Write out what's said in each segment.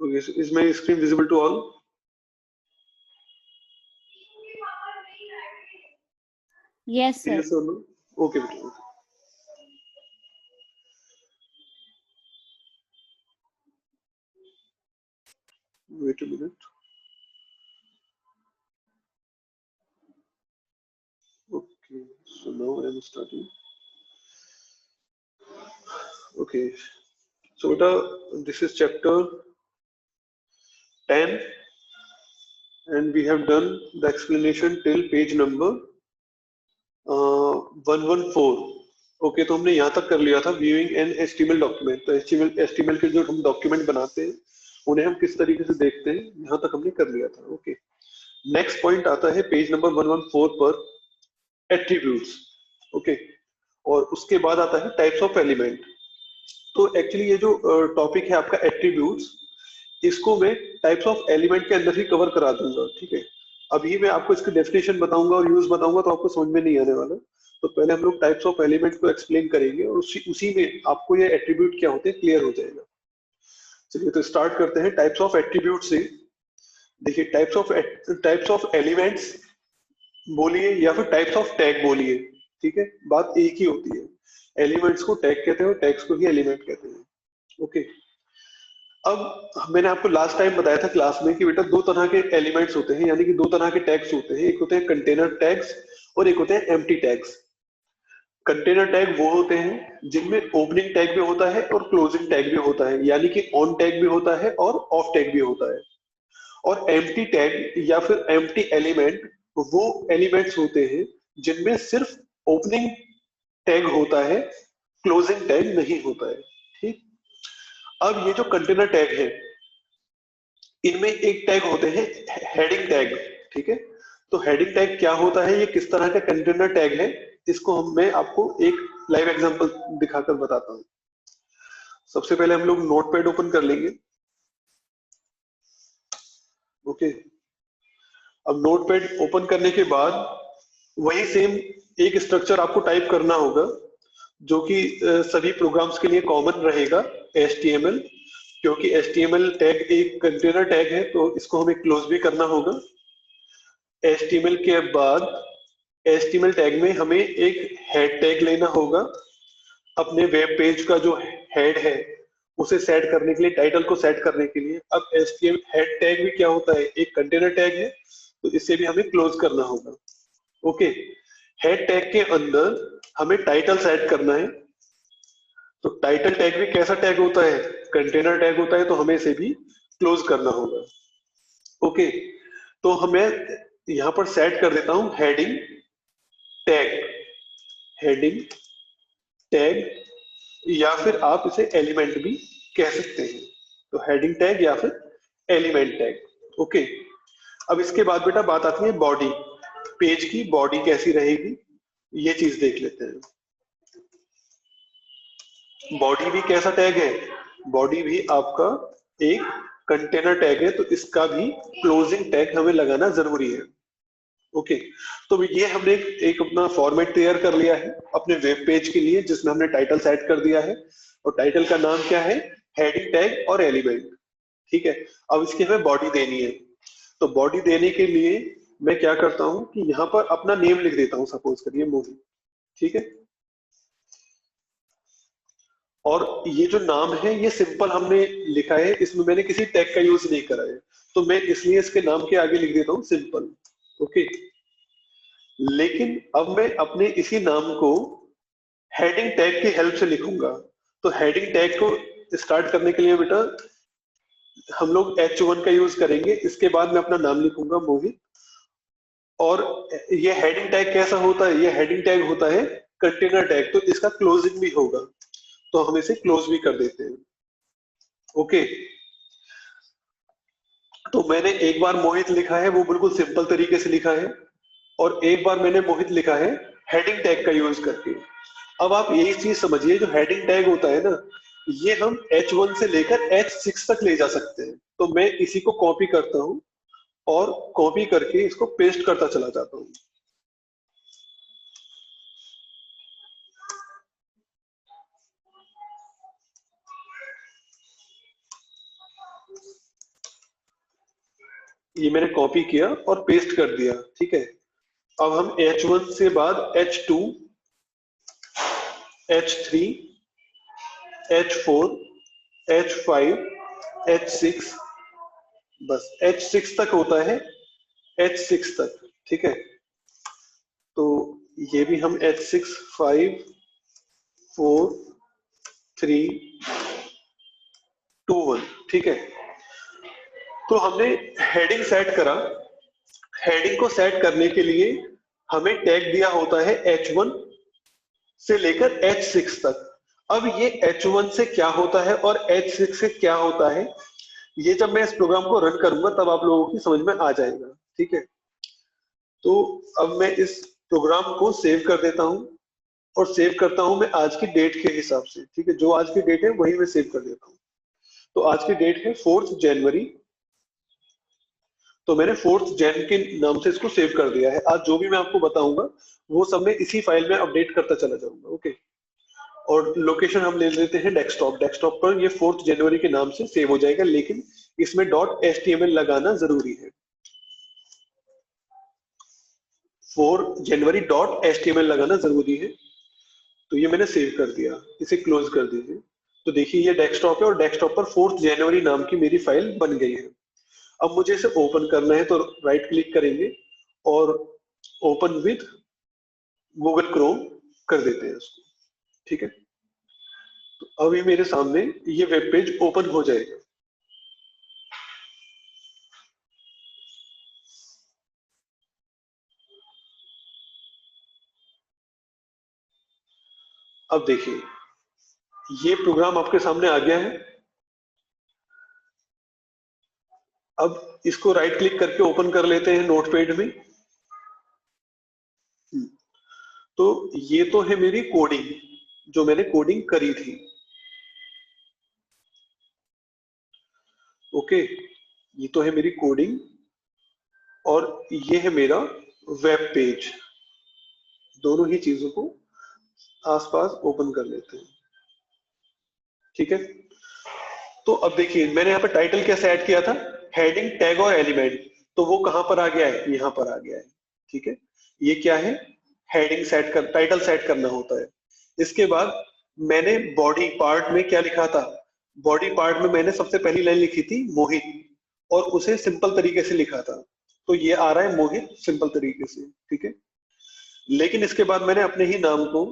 Okay, so is my screen visible to all? Yes, sir. Yes or no? Okay, okay. Wait a minute. Okay, so now I'm starting. Okay, so this is chapter 10, and we have done the explanation till page number 114. Okay, तो हमने यहाँ तक कर लिया था viewing N HTML document. तो HTML के जो हम डॉक्यूमेंट बनाते हैं उन्हें हम किस तरीके से देखते हैं, यहाँ तक हमने कर लिया था। ओके, नेक्स्ट पॉइंट आता है पेज नंबर 114 पर, एट्रीब्यूट्स। ओके, और उसके बाद आता है टाइप्स ऑफ एलिमेंट। तो एक्चुअली ये जो टॉपिक है आपका एट्रीब्यूट्स, इसको मैं टाइप्स ऑफ एलिमेंट के अंदर ही कवर करा दूंगा। ठीक है, अभी मैं आपको इसकी डेफिनेशन बताऊंगा और यूज बताऊंगा तो आपको समझ में नहीं आने वाला। तो पहले हम लोग टाइप्स ऑफ एलिमेंट को एक्सप्लेन करेंगे और उसी में आपको ये एट्रीब्यूट क्या होते हैं क्लियर हो जाएगा। चलिए तो स्टार्ट करते हैं टाइप्स ऑफ एट्रीब्यूट से। देखिए, टाइप्स ऑफ एलिमेंट्स बोलिए या फिर टाइप्स ऑफ टैग बोलिए, ठीक है, बात एक ही होती है। एलिमेंट्स को टैग कहते हैं और टैग्स को ही एलिमेंट कहते हैं। ओके, अब मैंने आपको लास्ट टाइम बताया था क्लास में कि बेटा दो तरह के एलिमेंट्स होते हैं, यानी कि दो तरह के टैग्स होते हैं। एक होते हैं कंटेनर टैग्स और एक होते हैं एम्प्टी टैग्स। कंटेनर टैग वो होते हैं जिनमें ओपनिंग टैग भी होता है और क्लोजिंग टैग भी होता है, यानी कि ऑन टैग भी होता है और ऑफ टैग भी होता है। और एम्प्टी टैग या फिर एम्प्टी एलिमेंट वो एलिमेंट्स होते हैं जिनमें सिर्फ ओपनिंग टैग होता है, क्लोजिंग टैग नहीं होता है। ठीक, अब ये जो कंटेनर टैग है इनमें एक टैग होते हैं हेडिंग टैग। ठीक है, तो हेडिंग टैग क्या होता है, ये किस तरह का कंटेनर टैग है, इसको मैं आपको एक लाइव एग्जांपल दिखाकर बताता हूँ। सबसे पहले हम लोग नोटपैड ओपन कर लेंगे। ओके, अब नोटपैड ओपन करने के बाद वही सेम एक स्ट्रक्चर आपको टाइप करना होगा जो कि सभी प्रोग्राम्स के लिए कॉमन रहेगा, HTML। क्योंकि HTML टैग एक कंटेनर टैग है तो इसको हमें क्लोज भी करना होगा। HTML के बाद HTML टैग में हमें एक हेड टैग लेना होगा। अपने वेब पेज का जो हेड है उसे सेट करने के लिए, टाइटल को सेट करने के लिए। अब HTML हेड टैग भी क्या होता है, एक कंटेनर टैग है, तो इसे भी हमें क्लोज करना होगा। ओके, हेड टैग के अंदर हमें टाइटल सेट करना है। तो टाइटल टैग भी कैसा टैग होता है, कंटेनर टैग होता है, तो हमें इसे भी क्लोज करना होगा। ओके, तो हमें यहां पर सेट कर देता हूं हेडिंग टैग, हेडिंग टैग, या फिर आप इसे एलिमेंट भी कह सकते हैं। तो हेडिंग टैग या फिर एलिमेंट टैग। ओके, अब इसके बाद बेटा बात आती है बॉडी। पेज की बॉडी कैसी रहेगी ये चीज देख लेते हैं। बॉडी भी कैसा टैग है, बॉडी भी आपका एक कंटेनर टैग है, तो इसका भी क्लोजिंग टैग हमें लगाना जरूरी है। ओके, तो ये हमने एक अपना फॉर्मेट तैयार कर लिया है अपने वेब पेज के लिए, जिसमें हमने टाइटल सेट कर दिया है और टाइटल का नाम क्या है, हेडिंग टैग और एलिमेंट। ठीक है, अब इसकी हमें बॉडी देनी है। तो बॉडी देने के लिए मैं क्या करता हूं कि यहाँ पर अपना नेम लिख देता हूँ, सपोज करिए मूवी। ठीक है, और ये जो नाम है ये सिंपल हमने लिखा है, इसमें मैंने किसी टैग का यूज नहीं करा है, तो मैं इसलिए इसके नाम के आगे लिख देता हूँ सिंपल। ओके, लेकिन अब मैं अपने इसी नाम को हेडिंग टैग की हेल्प से लिखूंगा। तो हेडिंग टैग को स्टार्ट करने के लिए बेटा हम लोग H1 का यूज करेंगे। इसके बाद मैं अपना नाम लिखूंगा मोहित। और ये हेडिंग टैग कैसा होता है, ये हेडिंग टैग होता है कंटेनर टैग, तो इसका क्लोजिंग भी होगा, तो हम इसे क्लोज भी कर देते हैं। ओके, तो मैंने एक बार मोहित लिखा है, वो बिल्कुल सिंपल तरीके से लिखा है, और एक बार मैंने मोहित लिखा है हेडिंग टैग का यूज करके। अब आप यही चीज समझिए, जो हेडिंग टैग होता है ना, ये हम H1 से लेकर H6 तक ले जा सकते हैं। तो मैं इसी को कॉपी करता हूं और कॉपी करके इसको पेस्ट करता चला जाता हूं। ये मैंने कॉपी किया और पेस्ट कर दिया, ठीक है। अब हम H1 से बाद H2, H3, H4, H5, H6, बस H6 तक होता है, H6 तक, ठीक है। तो ये भी हम H6, 5, 4, 3, 2, 1, ठीक है। तो हमने हेडिंग सेट करा। हेडिंग को सेट करने के लिए हमें टैग दिया होता है H1 से लेकर H6 तक। अब ये H1 से क्या होता है और H6 से क्या होता है, ये जब मैं इस प्रोग्राम को रन करूंगा तब आप लोगों की समझ में आ जाएगा, ठीक है। तो अब मैं इस प्रोग्राम को सेव कर देता हूं और सेव करता हूं मैं आज की डेट के हिसाब से, ठीक है। जो आज की डेट है वही मैं सेव कर देता हूं। तो आज की डेट है 4 जनवरी, तो मैंने 4 जैन के नाम से इसको सेव कर दिया है। आज जो भी मैं आपको बताऊंगा वो सब मैं इसी फाइल में अपडेट करता चला जाऊंगा, ओके। और लोकेशन हम ले लेते हैं डेस्कटॉप। डेस्कटॉप पर ये 4 जनवरी के नाम से सेव हो जाएगा, लेकिन इसमें .html लगाना जरूरी है। 4 जनवरी .html लगाना जरूरी है। तो ये मैंने सेव कर दिया, इसे क्लोज कर दीजिए। तो देखिए ये डेस्कटॉप है और डेस्कटॉप पर 4 जनवरी नाम की मेरी फाइल बन गई है। अब मुझे इसे ओपन करना है, तो राइट क्लिक करेंगे और ओपन विद गूगल क्रोम कर देते हैं उसको, ठीक है। तो अभी मेरे सामने ये वेब पेज ओपन हो जाएगा। अब देखिए ये प्रोग्राम आपके सामने आ गया है। अब इसको राइट क्लिक करके ओपन कर लेते हैं नोटपैड में। तो ये तो है मेरी कोडिंग, जो मैंने कोडिंग करी थी, ओके। ये तो है मेरी कोडिंग और ये है मेरा वेब पेज। दोनों ही चीजों को आसपास ओपन कर लेते हैं, ठीक है। तो अब देखिए मैंने यहाँ पर टाइटल कैसे ऐड किया था, हेडिंग, टैग और एलिमेंट। तो वो कहां पर आ गया है, यहाँ पर आ गया है, ठीक है। ये क्या है, हेडिंग सेट कर, टाइटल सेट करना होता है। इसके बाद मैंने बॉडी पार्ट में क्या लिखा था, बॉडी पार्ट में मैंने सबसे पहली लाइन लिखी थी मोहित, और उसे सिंपल तरीके से लिखा था। तो ये आ रहा है मोहित सिंपल तरीके से, ठीक है। लेकिन इसके बाद मैंने अपने ही नाम को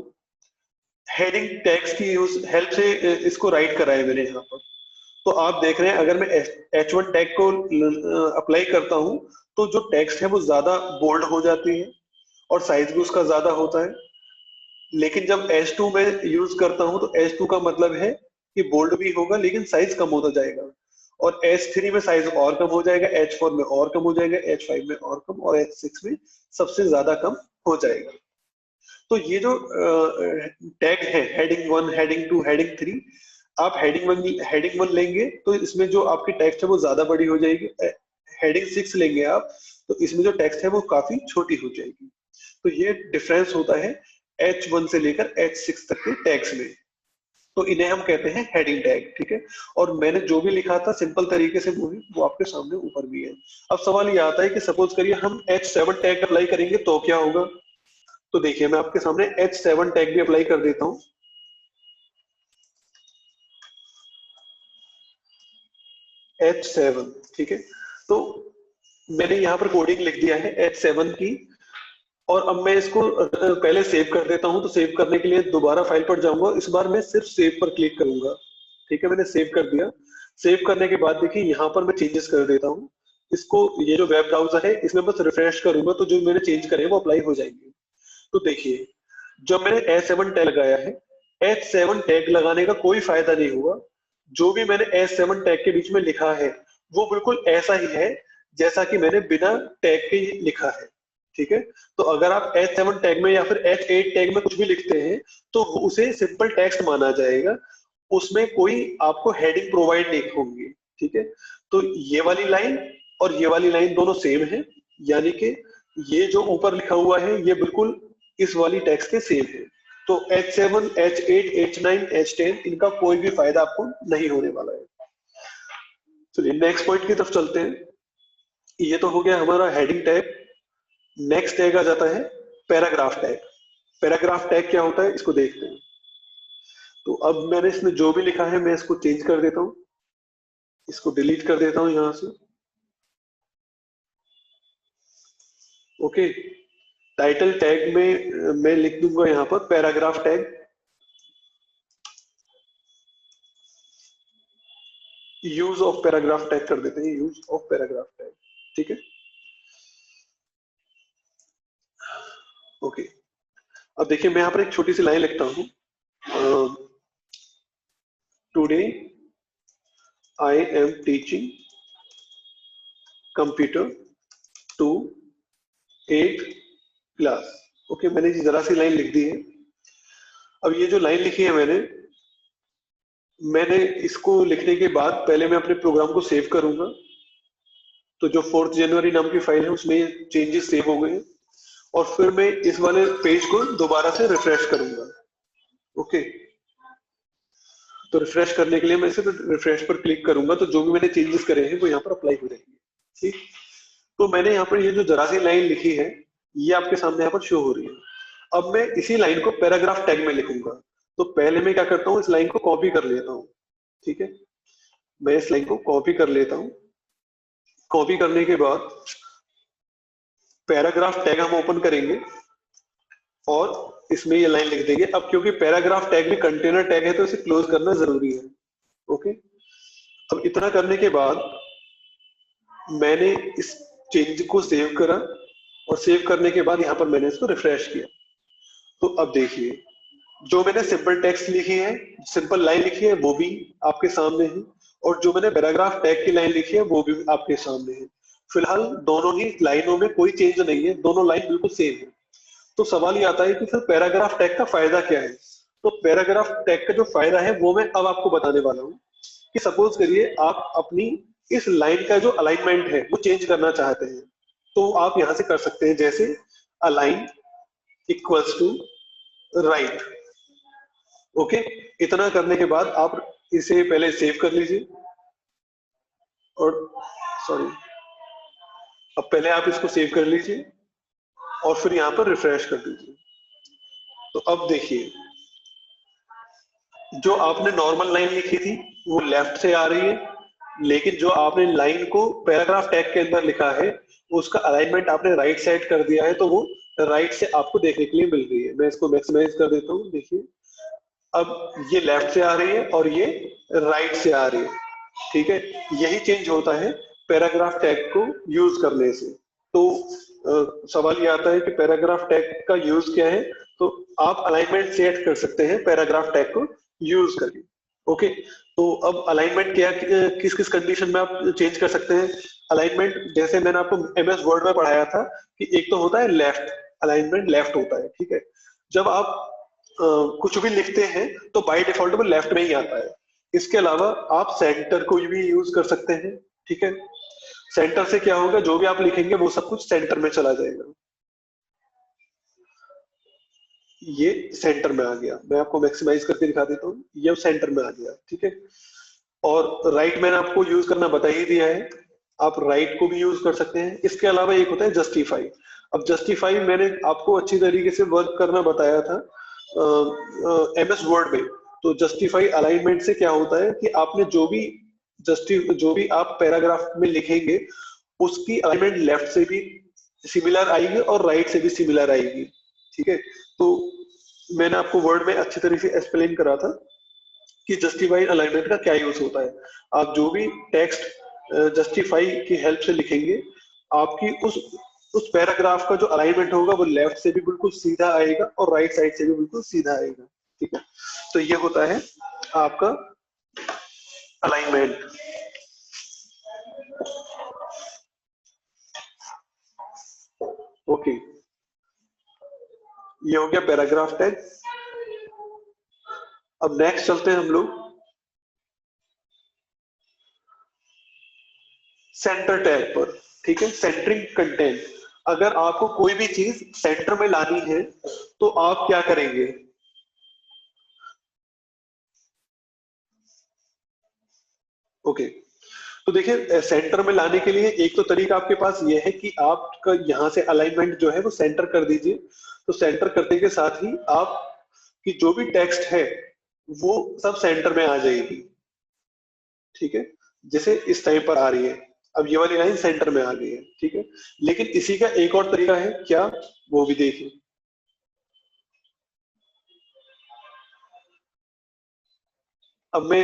हेडिंग टैग्स की हेल्प से इसको राइट करा है मैंने यहाँ पर। तो आप देख रहे हैं अगर मैं H1 टैग को अप्लाई करता हूं तो जो टेक्स्ट है वो ज्यादा बोल्ड हो जाती है और साइज भी उसका ज्यादा होता है। लेकिन जब H2 में यूज करता हूं तो H2 का मतलब है कि बोल्ड भी होगा लेकिन साइज कम होता जाएगा, और H3 में साइज और कम हो जाएगा, H4 में और कम हो जाएगा, H5 में और कम, और H6 में सबसे ज्यादा कम हो जाएगा। तो ये जो टैग है हेडिंग 1, हेडिंग 2, हेडिंग 3, आप हेडिंग वन लेंगे तो इसमें जो आपकी टेक्स्ट है वो ज्यादा बड़ी हो जाएगी। हेडिंग 6 लेंगे आप तो इसमें जो टेक्स्ट है वो काफी छोटी हो जाएगी। तो ये डिफरेंस होता है H1 से लेकर H6 तक के टैग्स में। तो इन्हें हम कहते हैं हेडिंग टैग, ठीक है। और मैंने जो भी लिखा था सिंपल तरीके से वो आपके सामने ऊपर भी है। अब सवाल ये आता है कि सपोज करिए हम H7 टैग अप्लाई करेंगे तो क्या होगा। तो देखिए मैं आपके सामने H7 टैग भी अप्लाई कर देता हूं। H7, ठीक है। तो मैंने यहाँ पर कोडिंग लिख दिया है H7 की, और अब मैं इसको पहले सेव कर देता हूं। तो सेव करने के लिए दोबारा फाइल पर जाऊंगा, इस बार मैं सिर्फ सेव पर क्लिक करूंगा, ठीक है। मैंने सेव कर दिया। सेव करने के बाद देखिए यहाँ पर मैं चेंजेस कर देता हूँ इसको। ये जो वेब ब्राउजर है इसमें बस रिफ्रेश करूंगा तो जो मैंने चेंज करे वो अप्लाई हो जाएंगे। तो देखिए जब मैंने H7 टैग लगाया है, H7 टैग लगाने का कोई फायदा नहीं हुआ। जो भी मैंने H7 टैग के बीच में लिखा है वो बिल्कुल ऐसा ही है जैसा कि मैंने बिना टैग के ही लिखा है, ठीक है। तो अगर आप H7 टैग में या फिर H8 टैग में कुछ भी लिखते हैं तो उसे सिंपल टेक्स्ट माना जाएगा, उसमें कोई आपको हेडिंग प्रोवाइड नहीं होंगी, ठीक है। तो ये वाली लाइन और ये वाली लाइन दोनों सेम है, यानी कि ये जो ऊपर लिखा हुआ है ये बिल्कुल इस वाली टेक्स्ट के सेम है। तो H7, H8, H9, H10 इनका कोई भी फायदा आपको नहीं होने वाला है। चलिए नेक्स्ट पॉइंट की तरफ चलते हैं। ये तो हो गया हमारा हेडिंग टैग। नेक्स्ट टैग आ जाता है पैराग्राफ टैग। पैराग्राफ टैग क्या होता है इसको देखते हैं। तो अब मैंने इसमें जो भी लिखा है मैं इसको चेंज कर देता हूँ, इसको डिलीट कर देता हूँ यहां से। ओके, टाइटल टैग में मैं लिख दूंगा यहाँ पर paragraph tag. Use of paragraph tag कर देते हैं, यूज ऑफ पैराग्राफ टैग। ठीक है, ओके। अब देखिए मैं यहाँ पर एक छोटी सी लाइन लिखता हूँ, today I am teaching computer to 8th class. Okay, मैंने ये जरा सी लाइन लिख दी है। अब ये जो लाइन लिखी है मैंने इसको लिखने के बाद पहले मैं अपने प्रोग्राम को सेव करूंगा। तो जो 4 जनवरी नाम की फाइल है उसमें चेंजेस सेव हो गए हैं, और फिर मैं इस वाले पेज को दोबारा से रिफ्रेश करूंगा। ओके, तो रिफ्रेश करने के लिए मैं सिर्फ रिफ्रेश पर क्लिक करूंगा, तो जो भी मैंने चेंजेस करे हैं वो यहाँ पर अप्लाई हो जाएंगे। ठीक, तो मैंने यहाँ पर ये जो जरा सी लाइन लिखी है ये आपके सामने यहाँ पर शो हो रही है। अब मैं इसी लाइन को पैराग्राफ टैग में लिखूंगा। तो पहले मैं क्या करता हूँ, इस लाइन को कॉपी कर लेता हूँ। ठीक है, मैं इस लाइन को कॉपी कर लेता हूँ। कॉपी करने के बाद पैराग्राफ टैग हम ओपन करेंगे और इसमें ये लाइन लिख देंगे। अब क्योंकि पैराग्राफ टैग भी कंटेनर टैग है तो इसे क्लोज करना जरूरी है। ओके, अब इतना करने के बाद मैंने इस चेंज को सेव करा, और सेव करने के बाद यहाँ पर मैंने इसको रिफ्रेश किया। तो अब देखिए जो मैंने सिंपल टेक्स्ट लिखी है, सिंपल लाइन लिखी है वो भी आपके सामने है, और जो मैंने पैराग्राफ टैग की लाइन लिखी है वो भी आपके सामने है। फिलहाल दोनों ही लाइनों में कोई चेंज नहीं है, दोनों लाइन बिल्कुल सेम है। तो सवाल ये आता है कि फिर पैराग्राफ टैग का फायदा क्या है। तो पैराग्राफ टैग का जो फायदा है वो मैं अब आपको बताने वाला हूँ। कि सपोज करिए आप अपनी इस लाइन का जो अलाइनमेंट है वो चेंज करना चाहते हैं, तो आप यहां से कर सकते हैं, जैसे align equals to right. Okay, इतना करने के बाद आप इसे पहले सेव कर लीजिए, और सॉरी, अब पहले आप इसको सेव कर लीजिए और फिर यहाँ पर रिफ्रेश कर दीजिए। तो अब देखिए जो आपने नॉर्मल लाइन लिखी थी वो लेफ्ट से आ रही है, लेकिन जो आपने लाइन को पैराग्राफ टैग के अंदर लिखा है उसका अलाइनमेंट आपने राइट साइड कर दिया है, तो वो राइट से आपको देखने के लिए मिल रही है। मैं इसको मैक्सिमाइज कर देता हूँ। देखिए अब ये लेफ्ट से आ रही है और ये राइट से आ रही है। ठीक है, यही चेंज होता है पैराग्राफ टैग को यूज करने से। तो सवाल ये आता है कि पैराग्राफ टैग का यूज क्या है। तो आप अलाइनमेंट सेट कर सकते हैं पैराग्राफ टैग को यूज करके। ओके, तो अब अलाइनमेंट क्या किस किस कंडीशन में आप चेंज कर सकते हैं अलाइनमेंट। जैसे मैंने आपको MS वर्ड में पढ़ाया था कि एक तो होता है लेफ्ट, अलाइनमेंट लेफ्ट होता है। ठीक है, जब आप कुछ भी लिखते हैं तो बाय डिफॉल्ट में लेफ्ट में ही आता है। इसके अलावा आप सेंटर को भी यूज कर सकते हैं। ठीक है, सेंटर से क्या होगा, जो भी आप लिखेंगे वो सब कुछ सेंटर में चला जाएगा। ये सेंटर में आ गया, मैं आपको मैक्सिमाइज करके दिखा देता हूँ, ये सेंटर में आ गया। ठीक है, और राइट मैंने आपको यूज करना बता ही दिया है, आप राइट को भी यूज कर सकते हैं। इसके अलावा एक होता है जस्टिफाई। अब जस्टिफाई मैंने आपको अच्छी तरीके से वर्क करना बताया था MS वर्ड में। तो जस्टिफाई अलाइनमेंट से क्या होता है कि आपने जो भी आप पैराग्राफ में लिखेंगे उसकी अलाइनमेंट लेफ्ट से भी सिमिलर आएगी और राइट से भी सिमिलर आएगी। ठीक है, तो मैंने आपको वर्ड में अच्छी तरीके से एक्सप्लेन करा था कि जस्टिफाई अलाइनमेंट का क्या यूज होता है। आप जो भी टेक्स्ट जस्टिफाई की हेल्प से लिखेंगे, आपकी उस पैराग्राफ का जो अलाइनमेंट होगा वो लेफ्ट से भी बिल्कुल सीधा आएगा और राइट साइड से भी बिल्कुल सीधा आएगा। ठीक है, तो ये होता है आपका अलाइनमेंट। ओके, ये हो गया पैराग्राफ टैग। अब नेक्स्ट चलते हैं हम लोग सेंटर टैग पर। ठीक है, सेंटरिंग कंटेंट। अगर आपको कोई भी चीज सेंटर में लानी है तो आप क्या करेंगे। ओके, तो देखिए सेंटर में लाने के लिए एक तो तरीका आपके पास ये है कि आपका यहाँ से अलाइनमेंट जो है वो सेंटर कर दीजिए। तो सेंटर करने के साथ ही आप की जो भी टेक्स्ट है वो सब सेंटर में आ जाएगी। ठीक है, जैसे इस टाइम पर आ रही है, अब ये वाली लाइन सेंटर में आ गई है। ठीक है, लेकिन इसी का एक और तरीका है, क्या, वो भी देखिए। अब मैं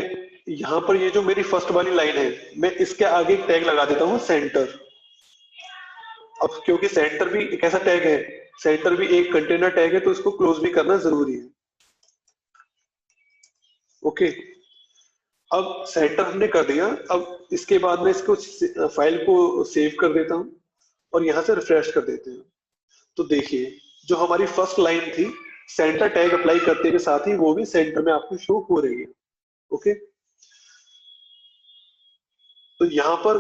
यहाँ पर ये जो मेरी फर्स्ट वाली लाइन है, मैं इसके आगे एक टैग लगा देता हूँ सेंटर। अब क्योंकि सेंटर भी एक ऐसा टैग है, सेंटर भी एक कंटेनर टैग है, तो इसको क्लोज भी करना जरूरी है। ओके, अब सेंटर हमने कर दिया। अब इसके बाद में इसको फाइल को सेव कर देता हूँ और यहाँ से रिफ्रेश कर देते हैं। तो देखिए जो हमारी फर्स्ट लाइन थी, सेंटर टैग अप्लाई करते के साथ ही वो भी सेंटर में आपको शो हो रही है। ओके, तो यहाँ पर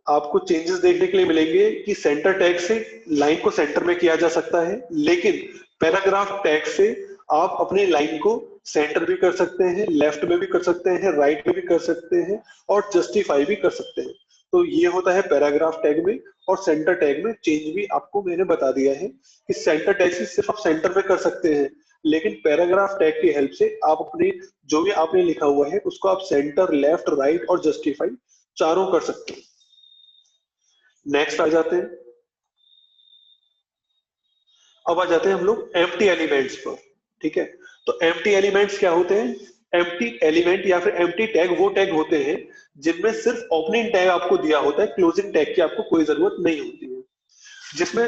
आपको चेंजेस देखने के लिए मिलेंगे कि सेंटर टैग से लाइन को सेंटर में किया जा सकता है, लेकिन पैराग्राफ टैग से आप अपनी लाइन को सेंटर भी कर सकते हैं, लेफ्ट में भी कर सकते हैं, राइट में भी कर सकते हैं और जस्टिफाई भी कर सकते हैं। तो ये होता है पैराग्राफ टैग में। और सेंटर टैग में चेंज भी आपको मैंने बता दिया है कि सेंटर टैग से सिर्फ आप सेंटर में कर सकते हैं, लेकिन पैराग्राफ टैग की हेल्प से आप अपने जो भी आपने लिखा हुआ है उसको आप सेंटर, लेफ्ट, राइट और जस्टिफाई चारों कर सकते हैं। नेक्स्ट आ जाते हैं, अब आ जाते हैं हम लोग एम्प्टी एलिमेंट्स पर। ठीक है, तो एम्प्टी एलिमेंट्स क्या होते हैं? एम्प्टी एलिमेंट या फिर एम्प्टी टैग वो टैग होते हैं जिनमें सिर्फ ओपनिंग टैग आपको दिया होता है, क्लोजिंग टैग की आपको कोई जरूरत नहीं होती है। जिसमें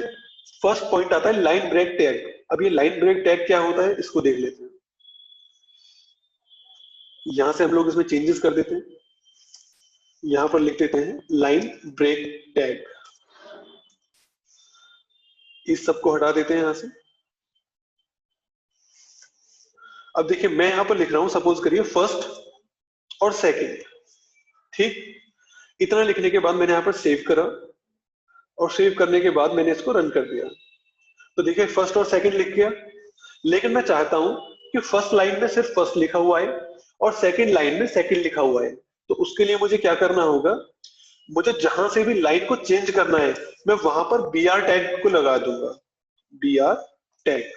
फर्स्ट पॉइंट आता है लाइन ब्रेक टैग। अब ये लाइन ब्रेक टैग क्या होता है इसको देख लेते हैं। यहां से हम लोग इसमें चेंजेस कर देते हैं, यहां पर लिख देते हैं लाइन ब्रेक टैग, इस सबको हटा देते हैं यहां से। अब देखिए मैं यहां पर लिख रहा हूं, सपोज करिए फर्स्ट और सेकंड। ठीक, इतना लिखने के बाद मैंने यहां पर सेव करा और सेव करने के बाद मैंने इसको रन कर दिया। तो देखिए फर्स्ट और सेकंड लिख गया, लेकिन मैं चाहता हूं कि फर्स्ट लाइन में सिर्फ फर्स्ट लिखा हुआ है और सेकंड लाइन में सेकंड लिखा हुआ है। तो उसके लिए मुझे क्या करना होगा, मुझे जहां से भी लाइन को चेंज करना है मैं वहां पर बी आर टैग को लगा दूंगा, बी आर टैग।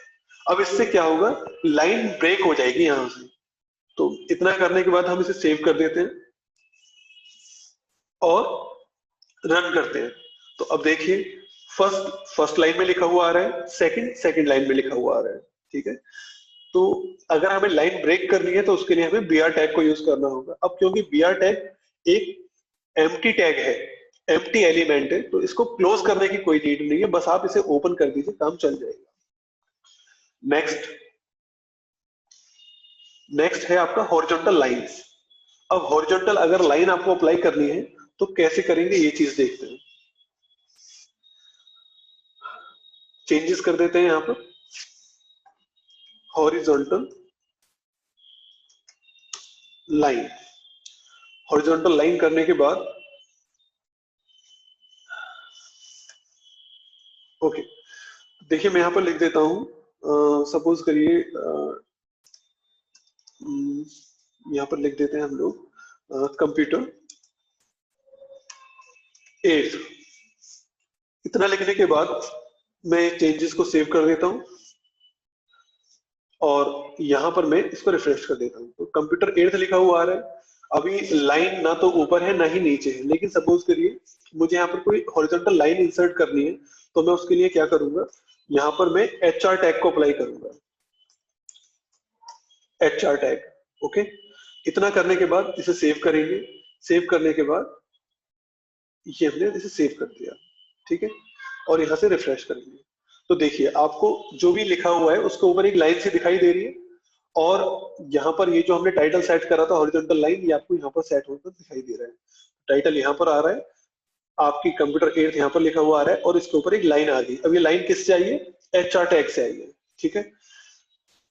अब इससे क्या होगा, लाइन ब्रेक हो जाएगी यहां से। तो इतना करने के बाद हम इसे सेव कर देते हैं और रन करते हैं। तो अब देखिए फर्स्ट फर्स्ट लाइन में लिखा हुआ आ रहा है, सेकंड सेकंड लाइन में लिखा हुआ आ रहा है। ठीक है, तो अगर हमें लाइन ब्रेक करनी है तो उसके लिए हमें बी आर टैग को यूज करना होगा। अब क्योंकि बी आर टैग एक एम्प्टी टैग है, एम्प्टी एलिमेंट है, तो इसको क्लोज करने की कोई नीड नहीं है, बस आप इसे ओपन कर दीजिए, काम चल जाएगा। नेक्स्ट, नेक्स्ट है आपका हॉरिजॉन्टल लाइंस। अब हॉरिजॉन्टल अगर लाइन आपको अप्लाई करनी है तो कैसे करेंगे ये चीज देखते हैं। चेंजेस कर देते हैं यहां पर, हॉरिजॉन्टल लाइन। हॉरिजॉन्टल लाइन करने के बाद ओके, देखिए मैं यहां पर लिख देता हूं, सपोज करिए यहां पर लिख देते हैं हम लोग कंप्यूटर 8। इतना लिखने के बाद मैं चेंजेस को सेव कर देता हूं और यहां पर मैं इसको रिफ्रेश कर देता हूं। तो कंप्यूटर 8 लिखा हुआ आ रहा है। अभी लाइन ना तो ऊपर है ना ही नीचे है, लेकिन सपोज करिए मुझे यहाँ पर कोई हॉरिजॉन्टल लाइन इंसर्ट करनी है, तो मैं उसके लिए क्या करूंगा, यहाँ पर मैं एच आर टैग को अप्लाई करूंगा, एच आर टैग। ओके, इतना करने के बाद इसे सेव करेंगे। सेव करने के बाद ये हमने इसे सेव कर दिया। ठीक है, और यहाँ से रिफ्रेश करेंगे तो देखिए आपको जो भी लिखा हुआ है उसके ऊपर एक लाइन सी दिखाई दे रही है, और यहाँ पर ये जो हमने टाइटल सेट करा था हॉरिजॉन्टल लाइन, ये आपको यहाँ पर सेट होकर दिखाई दे रहा है। टाइटल यहाँ पर आ रहा है, आपकी कंप्यूटर 8 यहाँ पर लिखा हुआ आ रहा है और इसके ऊपर एक लाइन आ गई। अब ये लाइन किससे आई है, एच आर टैग से आई है। ठीक है,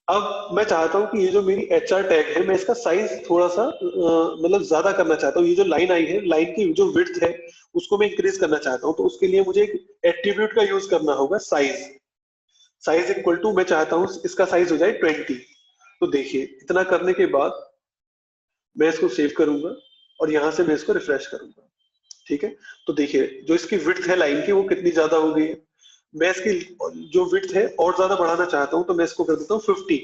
अब मैं चाहता हूं कि ये जो मेरी एच आर टैग है मैं इसका साइज थोड़ा सा मतलब ज्यादा करना चाहता हूँ। ये जो लाइन आई है, लाइन की जो विड्थ है उसको मैं इंक्रीज करना चाहता हूँ, तो उसके लिए मुझे एक एट्रीब्यूट का यूज करना होगा, साइज। साइज इक्वल टू मैं चाहता हूँ इसका साइज हो जाए 20। तो देखिए इतना करने के बाद मैं इसको सेव करूंगा और यहां से मैं इसको रिफ्रेश करूंगा। ठीक है। तो देखिए जो इसकी विड्थ है लाइन की वो कितनी ज्यादा हो गई है। मैं इसकी जो विड्थ है और ज्यादा बढ़ाना चाहता हूं तो मैं इसको कर देता हूँ 50।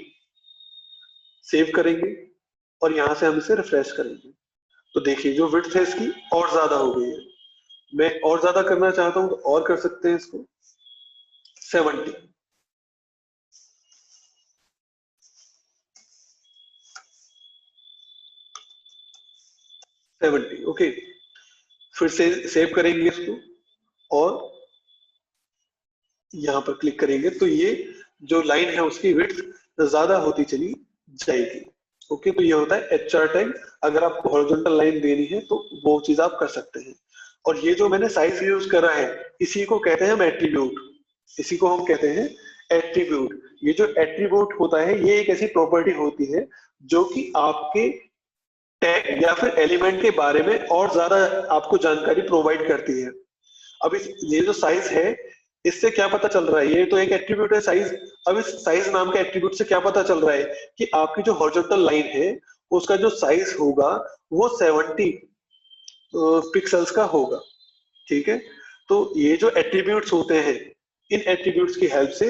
सेव करेंगे और यहाँ से हम इसे रिफ्रेश करेंगे तो देखिए जो विड्थ है इसकी और ज्यादा हो गई है। मैं और ज्यादा करना चाहता हूं तो और कर सकते हैं इसको 70। ओके। फिर से सेव करेंगे इसको और यहाँ पर क्लिक करेंगे तो ये जो लाइन है उसकी विड्थ ज्यादा होती चली जाएगी। ओके, तो ये होता है एचआर टैग। अगर आपको हॉरिजॉन्टल लाइन देनी है तो वो चीज आप कर सकते हैं। और ये जो मैंने साइज यूज करा है इसी को कहते हैं हम एट्रीब्यूट। इसी को हम कहते हैं एट्रीब्यूट। ये जो एट्रीब्यूट होता है ये एक ऐसी प्रॉपर्टी होती है जो कि आपके टैग या फिर एलिमेंट के बारे में और ज्यादा आपको जानकारी प्रोवाइड करती है। अब इस ये जो साइज है इससे क्या पता चल रहा है, ये तो एक एट्रीब्यूट है साइज। अब इस साइज नाम के एट्रीब्यूट से क्या पता चल रहा है कि आपकी जो हॉरिजॉन्टल लाइन है उसका जो साइज होगा वो 70 पिक्सल्स का होगा। ठीक है। तो ये जो एट्रीब्यूट्स होते हैं इन एट्रीब्यूट्स की हेल्प से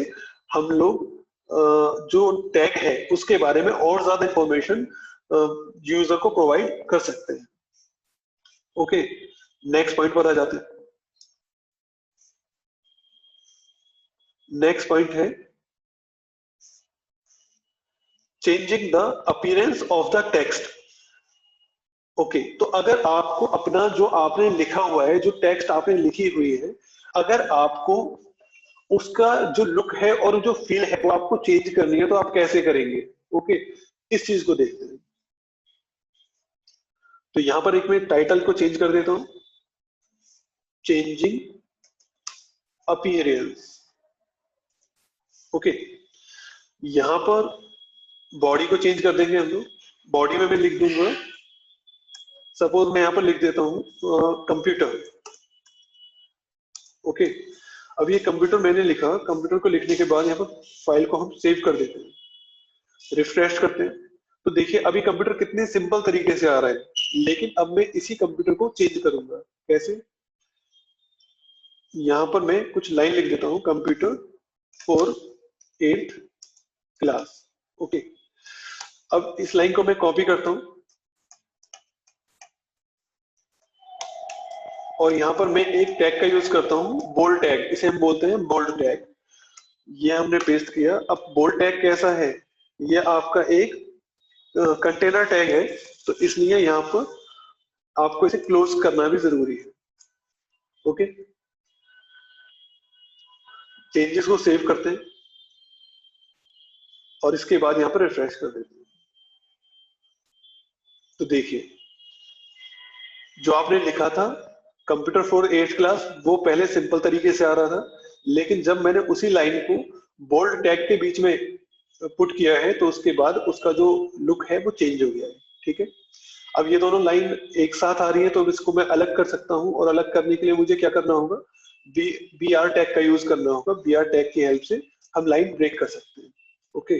हम लोग जो टैग है उसके बारे में और ज्यादा इंफॉर्मेशन यूजर को प्रोवाइड कर सकते हैं। ओके, नेक्स्ट पॉइंट पर आ जाते हैं। नेक्स्ट पॉइंट है changing the appearance of the text. Okay, तो अगर आपको अपना जो आपने लिखा हुआ है, जो टेक्स्ट आपने लिखी हुई है, अगर आपको उसका जो लुक है और जो फील है वो आपको चेंज करनी है तो आप कैसे करेंगे। ओके, इस चीज को देखते हैं। तो यहां पर एक मैं टाइटल को चेंज कर देता हूं, चेंजिंग अपीयरेंस। ओके, यहां पर बॉडी को चेंज कर देंगे हम लोग। बॉडी में मैं लिख दूंगा, सपोज मैं यहां पर लिख देता हूं कंप्यूटर। ओके, अब ये कंप्यूटर मैंने लिखा। कंप्यूटर को लिखने के बाद यहाँ पर फाइल को हम सेव कर देते हैं, रिफ्रेश करते हैं। तो देखिए अभी कंप्यूटर कितने सिंपल तरीके से आ रहा है। लेकिन अब मैं इसी कंप्यूटर को चेंज करूंगा। कैसे? यहां पर मैं कुछ लाइन लिख देता हूं, computer for 8th class. Okay, अब इस लाइन को मैं कॉपी करता हूं और यहां पर मैं एक टैग का यूज करता हूं, बोल्ड टैग। इसे हम बोलते हैं बोल्ड टैग। ये हमने पेस्ट किया। अब बोल्ड टैग कैसा है? ये आपका एक कंटेनर टैग है तो इसलिए यहाँ पर आपको इसे क्लोज करना भी जरूरी है। ओके, चेंजेस को सेव करते हैं और इसके बाद यहाँ पर रिफ्रेश कर देते हैं। तो देखिए जो आपने लिखा था कंप्यूटर फॉर 8th क्लास वो पहले सिंपल तरीके से आ रहा था, लेकिन जब मैंने उसी लाइन को बोल्ड टैग के बीच में पुट किया है तो उसके बाद उसका जो लुक है वो चेंज हो गया है। ठीक है। अब ये दोनों लाइन एक साथ आ रही है तो इसको मैं अलग कर सकता हूं और अलग करने के लिए मुझे क्या करना होगा? बी आर टैग का यूज करना होगा। बी आर टैग की हेल्प से हम लाइन ब्रेक कर सकते हैं। ओके,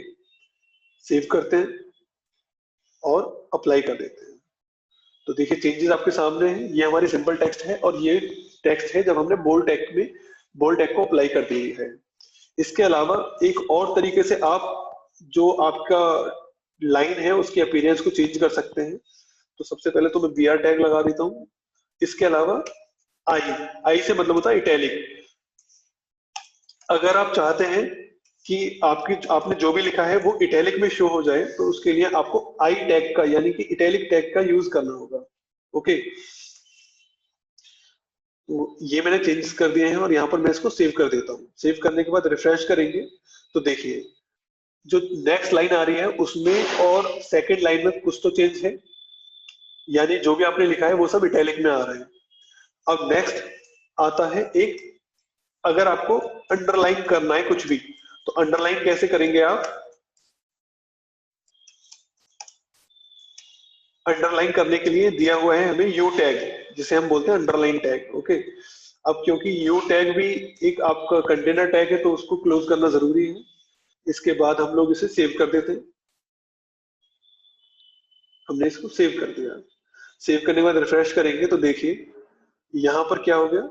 सेव करते हैं और अप्लाई कर देते हैं। तो देखिए चेंजेस आपके सामने हैं। ये हमारी सिंपल टेक्स्ट है और ये टेक्स्ट है जब हमने बोल्ड टैग में बोल्ड टैग को अप्लाई कर दी है। इसके अलावा एक और तरीके से आप जो आपका लाइन है उसकी अपीयरेंस को चेंज कर सकते हैं। तो सबसे पहले तो मैं बी आर टैग लगा देता हूँ। इसके अलावा आई, आई से मतलब होता है इटैलिक। अगर आप चाहते हैं कि आपने जो भी लिखा है वो इटैलिक में शो हो जाए तो उसके लिए आपको आई टैग का यानी कि इटैलिक टैग का यूज करना होगा। ओके, तो ये मैंने चेंजेस कर दिए हैं और यहाँ पर मैं इसको सेव कर देता हूँ। सेव करने के बाद रिफ्रेश करेंगे तो देखिए जो नेक्स्ट लाइन आ रही है उसमें और सेकंड लाइन में कुछ तो चेंज है, यानी जो भी आपने लिखा है वो सब इटैलिक में आ रहा है। अब नेक्स्ट आता है एक, अगर आपको अंडरलाइन करना है कुछ भी तो अंडरलाइन कैसे करेंगे आप? अंडरलाइन करने के लिए दिया हुआ है हमें यू टैग, जिसे हम बोलते हैं अंडरलाइन टैग। ओके, अब क्योंकि यू टैग भी एक आपका कंटेनर टैग है तो उसको क्लोज करना जरूरी है। इसके बाद हम लोग इसे सेव कर देते हैं। हमने इसको सेव कर दिया। सेव करने के बाद रिफ्रेश करेंगे तो देखिए यहाँ पर क्या हो गया,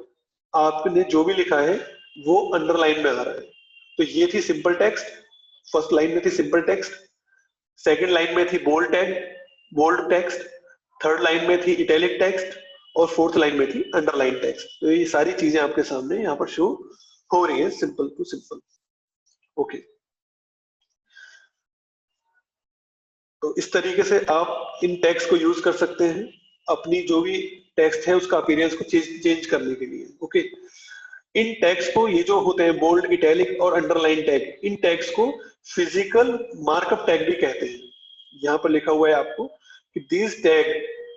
आपने जो भी लिखा है वो अंडरलाइन में आ रहा है। तो ये थी सिंपल टेक्स्ट, फर्स्ट लाइन में थी सिंपल टेक्स्ट, सेकंड लाइन में थी bold tag, bold text, third line में थी इटैलिक टेक्स्ट, और फोर्थ लाइन में थी अंडरलाइन टेक्स्ट। तो ये सारी चीजें आपके सामने यहाँ पर शो हो रही है, सिंपल टू सिंपल। ओके, तो इस तरीके से आप इन टेक्स्ट को यूज कर सकते हैं अपनी जो भी टेक्स्ट है उसका अपीयरेंस को चेंज करने के लिए। ओके, इन टैग्स को, ये जो होते हैं बोल्ड, इटैलिक और अंडरलाइन टैग, इन टैग्स को फिजिकल मार्कअप टैग भी कहते हैं। यहाँ पर लिखा हुआ है आपको कि this tag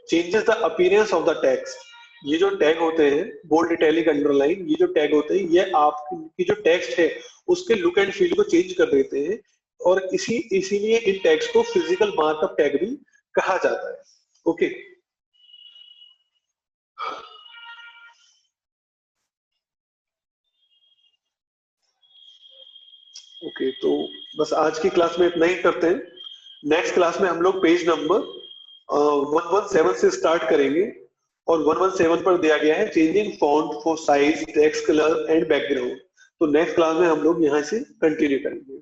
changes the appearance of the tags. ये जो टैग होते हैं बोल्ड, इटैलिक, अंडरलाइन, ये जो टैग होते हैं ये आपकी जो टेक्स्ट है उसके लुक एंड फील को चेंज कर देते हैं, और इसीलिए इन टैग्स को फिजिकल मार्कअप टैग भी कहा जाता है। ओके, ओके, तो बस आज की क्लास में इतना ही करते हैं। नेक्स्ट क्लास में हम लोग पेज नंबर 117 से स्टार्ट करेंगे, और 117 पर दिया गया है changing font for size, text colour and background. तो नेक्स्ट क्लास में हम लोग यहाँ से कंटिन्यू करेंगे।